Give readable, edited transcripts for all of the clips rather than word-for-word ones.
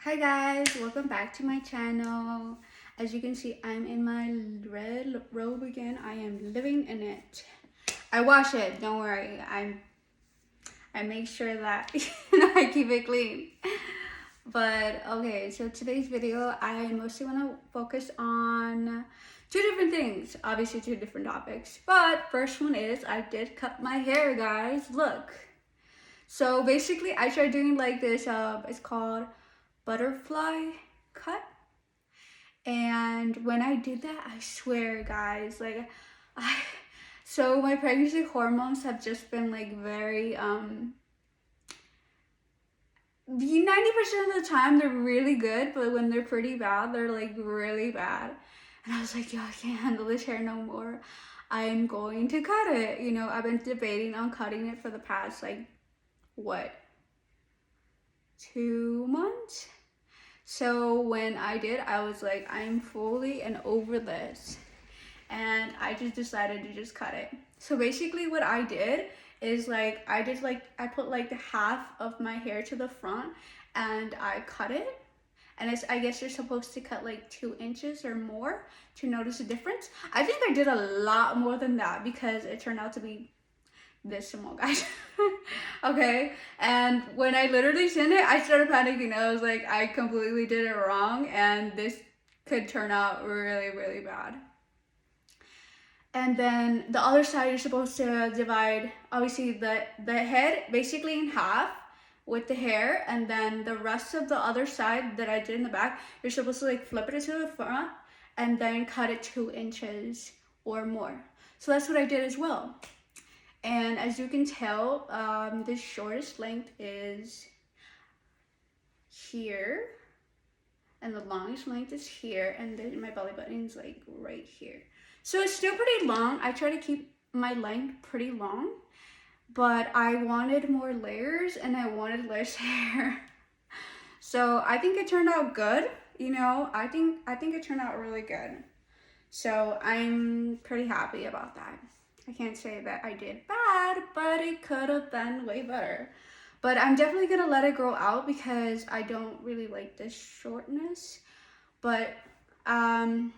Hi guys, welcome back to my channel. As you can see, I'm in my red robe again. I am living in it. I wash it, don't worry. I make sure that I keep it clean. But okay, so today's video, I mostly want to focus on two different things. Obviously two different topics. But first one is I did cut my hair, guys. Look. So basically I tried doing like this, it's called butterfly cut. And when I did that, I swear, guys, like, I, so my pregnancy hormones have just been like very, 90% of the time they're really good, but when they're pretty bad, they're like really bad. And I was like, yo, I can't handle this hair no more. I'm going to cut it. I've been debating on cutting it for the past, like, what, 2 months? So when I did, I was like, I'm fully and over this. And I just decided to just cut it. So basically what I did is I put like the half of my hair to the front and I cut it. And I guess you're supposed to cut like 2 inches or more to notice a difference. I think I did a lot more than that because it turned out to be this small, guys. Okay, and when I literally seen it, I started panicking. I was like, I completely did it wrong and this could turn out really, really bad. And then the other side, you're supposed to divide obviously the head basically in half with the hair, and then the rest of the other side that I did in the back, you're supposed to like flip it to the front and then cut it 2 inches or more. So that's what I did as well. And as you can tell, the shortest length is here, and the longest length is here, and then my belly button is like right here. So it's still pretty long. I try to keep my length pretty long, but I wanted more layers and I wanted less hair. So I think it turned out good. I think it turned out really good. So I'm pretty happy about that. I can't say that I did bad, but it could have been way better. But I'm definitely gonna let it grow out because I don't really like this shortness. But I'm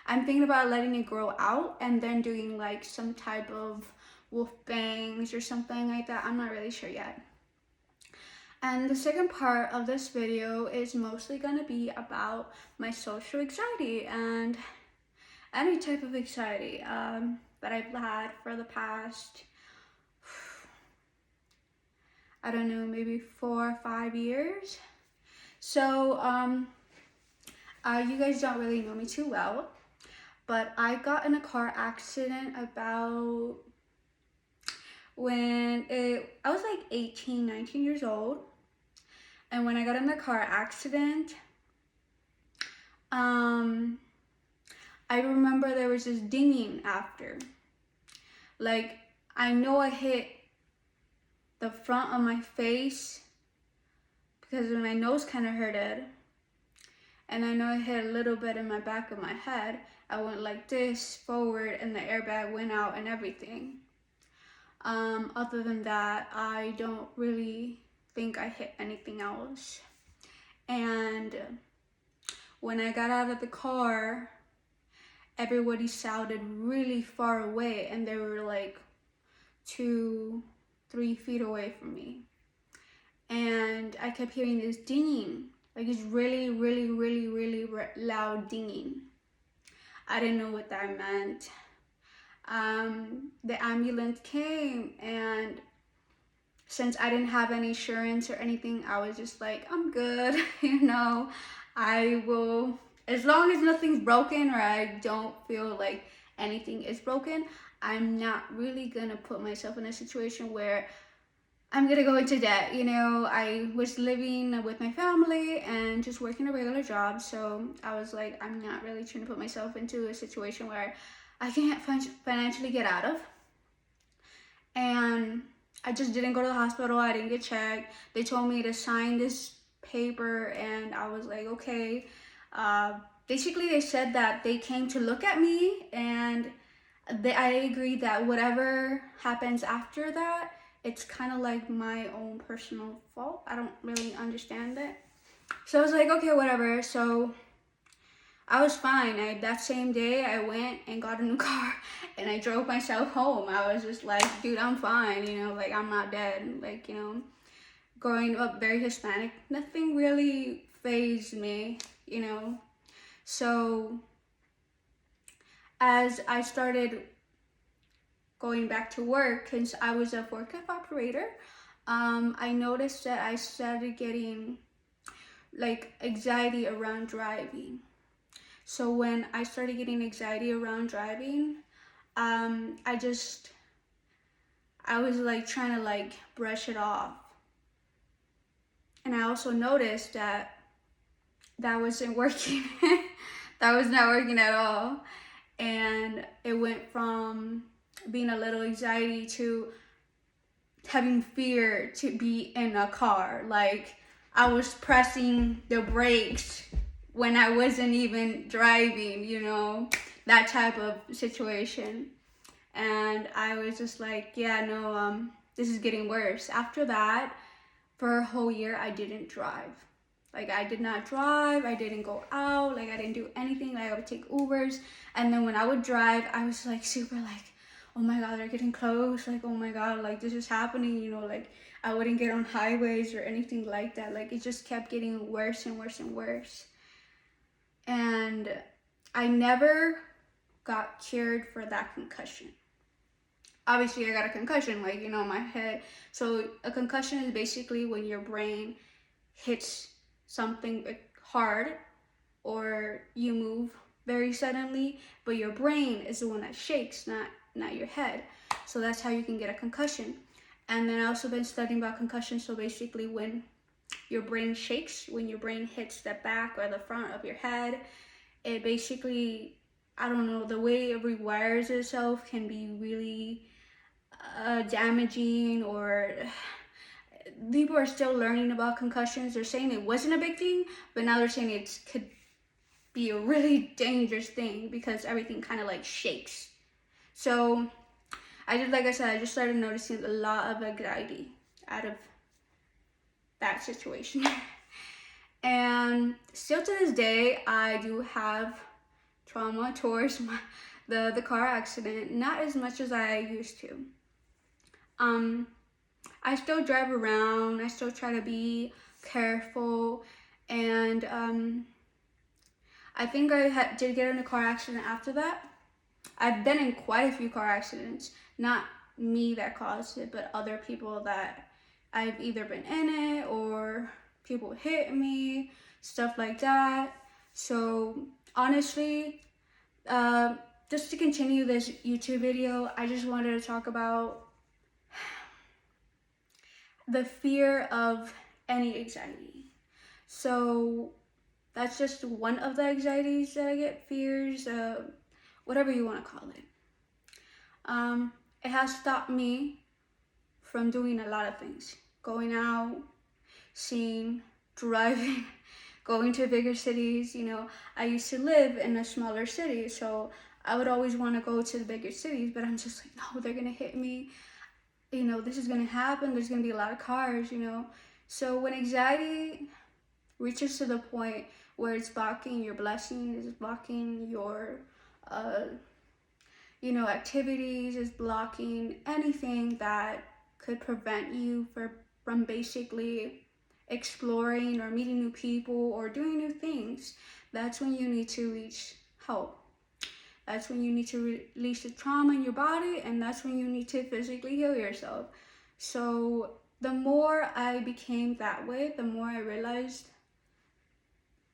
thinking about letting it grow out and then doing like some type of wolf bangs or something like that. I'm not really sure yet. And the second part of this video is mostly gonna be about my social anxiety and any type of anxiety that I've had for the past, I don't know, maybe 4 or 5 years. So you guys don't really know me too well, but I got in a car accident about I was like 18, 19 years old. And when I got in the car accident, I remember there was this dinging after. Like, I know I hit the front of my face because my nose kind of hurted. And I know I hit a little bit in my back of my head. I went like this forward and the airbag went out and everything. Other than that, I don't really think I hit anything else. And when I got out of the car, everybody sounded really far away and they were like 2-3 feet away from me. And I kept hearing this dinging, like it's really, really, really, really loud dinging. I didn't know what that meant. The ambulance came, and since I didn't have any insurance or anything, I was just like, I'm good, I will, as long as nothing's broken or I don't feel like anything is broken, I'm not really gonna put myself in a situation where I'm gonna go into debt. I was living with my family and just working a regular job, so I was like, I'm not really trying to put myself into a situation where I can't financially get out of. And I just didn't go to the hospital. I didn't get checked. They told me to sign this paper, and I was like, okay. Basically, they said that they came to look at me, and I agreed that whatever happens after that, it's kind of like my own personal fault. I don't really understand it. So I was like, okay, whatever. So I was fine. That same day I went and got a new car and I drove myself home. I was just like, dude, I'm fine, like I'm not dead. Like, growing up very Hispanic, nothing really fazed me. So as I started going back to work, since I was a forklift operator, I noticed that I started getting like anxiety around driving. So when I started getting anxiety around driving, I was like trying to like brush it off. And I also noticed that that wasn't working. That was not working at all. And it went from being a little anxiety to having fear to be in a car. Like I was pressing the brakes when I wasn't even driving, that type of situation. And I was just like, yeah, no, this is getting worse. After that, for a whole year, I didn't drive. Like I did not drive, I didn't go out, like I didn't do anything. Like I would take Ubers, and then when I would drive, I was like super like, oh my god, they're getting close, like oh my god, like this is happening, like I wouldn't get on highways or anything like that. Like it just kept getting worse and worse and worse. And I never got cured for that concussion. Obviously I got a concussion, like my head. So a concussion is basically when your brain hits something hard or you move very suddenly, but your brain is the one that shakes, not your head. So that's how you can get a concussion. And then I also been studying about concussion. So basically when your brain shakes, when your brain hits the back or the front of your head, it basically, I don't know, the way it rewires itself can be really damaging. Or people are still learning about concussions. They're saying it wasn't a big thing, but now they're saying it could be a really dangerous thing because everything kind of like shakes. So like I said, I just started noticing a lot of anxiety out of that situation. And still to this day, I do have trauma towards the car accident. Not as much as I used to. I still drive around. I still try to be careful. And I think I did get in a car accident after that. I've been in quite a few car accidents. Not me that caused it, but other people that I've either been in it or people hit me, stuff like that. So honestly, just to continue this YouTube video, I just wanted to talk about the fear of any anxiety. So that's just one of the anxieties that I get, fears, whatever you want to call it. It has stopped me from doing a lot of things. Going out, seeing, driving, going to bigger cities. I used to live in a smaller city, so I would always want to go to the bigger cities, but I'm just like, no, they're going to hit me. This is going to happen. There's going to be a lot of cars. So when anxiety reaches to the point where it's blocking your blessings, it's blocking your, activities, is blocking anything that could prevent you from basically exploring or meeting new people or doing new things, that's when you need to reach help. That's when you need to release the trauma in your body, and that's when you need to physically heal yourself. So the more I became that way, the more I realized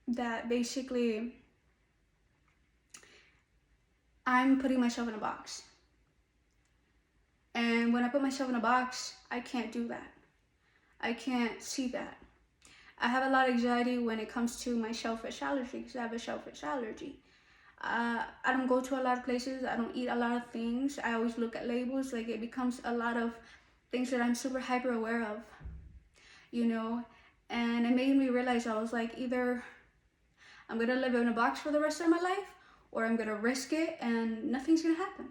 that basically I'm putting myself in a box. And when I put myself in a box, I can't do that. I can't see that. I have a lot of anxiety when it comes to my shellfish allergy, because I have a shellfish allergy. I don't go to a lot of places. I don't eat a lot of things. I always look at labels. Like it becomes a lot of things that I'm super hyper aware of, and it made me realize I was like, either I'm gonna live in a box for the rest of my life, or I'm gonna risk it and nothing's gonna happen.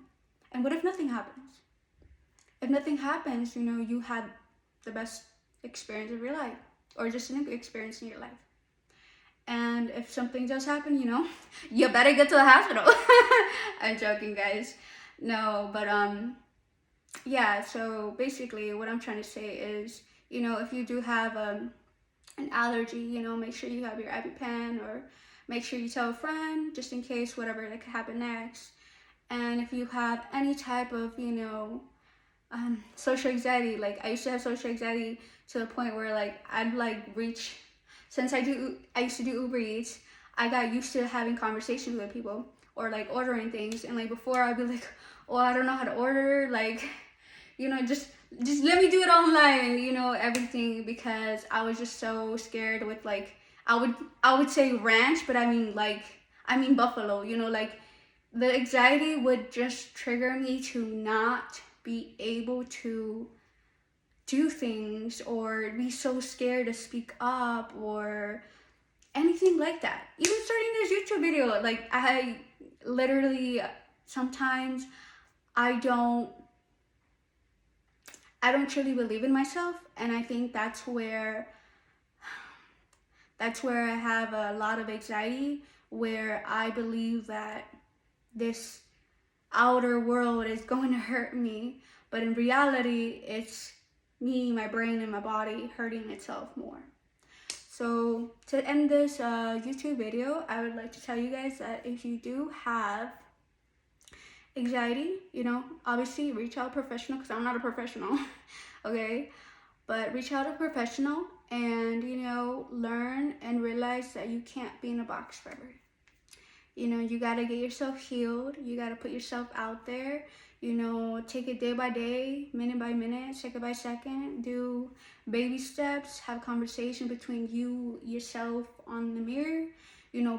And what if nothing happens? If nothing happens, you had the best experience of your life, or just an experience in your life. if something does happen, you better get to the hospital. I'm joking, guys. No, but yeah, so basically what I'm trying to say is, if you do have an allergy, make sure you have your EpiPen, or make sure you tell a friend just in case whatever that could happen next. And if you have any type of, social anxiety, like I used to have social anxiety to the point where like I'd like reach, since I used to do Uber Eats, I got used to having conversations with people or like ordering things, and like before I'd be like, oh, I don't know how to order, like, just let me do it online, everything, because I was just so scared with like, I would say ranch, but I mean buffalo, like the anxiety would just trigger me to not be able to do things, or be so scared to speak up or anything like that. Even starting this YouTube video, like I literally sometimes I don't truly believe in myself, and I think that's where I have a lot of anxiety, where I believe that this outer world is going to hurt me, but in reality it's me, my brain, and my body hurting itself more. So to end this YouTube video, I would like to tell you guys that if you do have anxiety, obviously reach out professional, because I'm not a professional. Okay, but reach out a professional, and learn and realize that you can't be in a box forever. You got to get yourself healed. You got to put yourself out there. Take it day by day, minute by minute, second by second. Do baby steps. Have conversation between you, yourself on the mirror.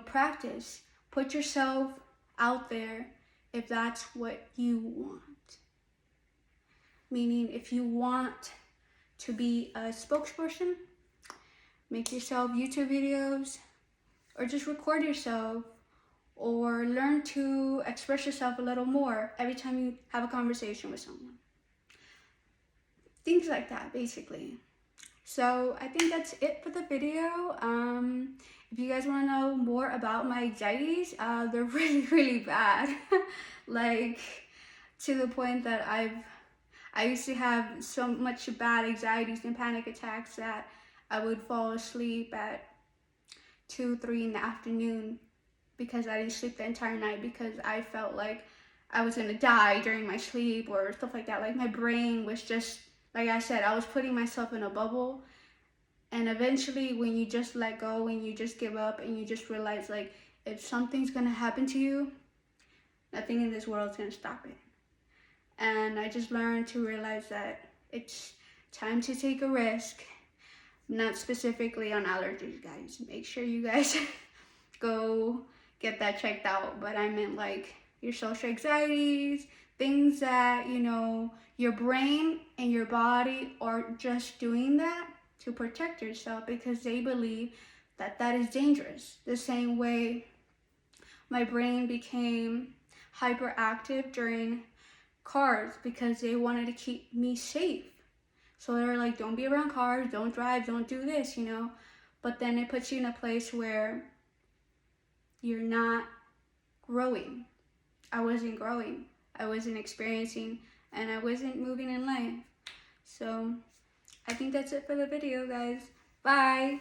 Practice. Put yourself out there if that's what you want. Meaning, if you want to be a spokesperson, make yourself YouTube videos, or just record yourself, or learn to express yourself a little more every time you have a conversation with someone. Things like that, basically. So I think that's it for the video. If you guys want to know more about my anxieties, they're really, really bad. Like, to the point that I used to have so much bad anxieties and panic attacks that I would fall asleep at 2, 3 in the afternoon, because I didn't sleep the entire night, because I felt like I was gonna die during my sleep or stuff like that. Like, my brain was just, like I said, I was putting myself in a bubble. And eventually, when you just let go, when you just give up, and you just realize, like, if something's gonna happen to you, nothing in this world is gonna stop it. And I just learned to realize that it's time to take a risk. Not specifically on allergies, guys. Make sure you guys go get that checked out. But I meant like your social anxieties, things that, your brain and your body are just doing that to protect yourself, because they believe that that is dangerous. The same way my brain became hyperactive during cars, because they wanted to keep me safe. So they're like, don't be around cars, don't drive, don't do this, But then it puts you in a place where you're not growing. I wasn't growing. I wasn't experiencing, and I wasn't moving in life. So I think that's it for the video, guys. Bye.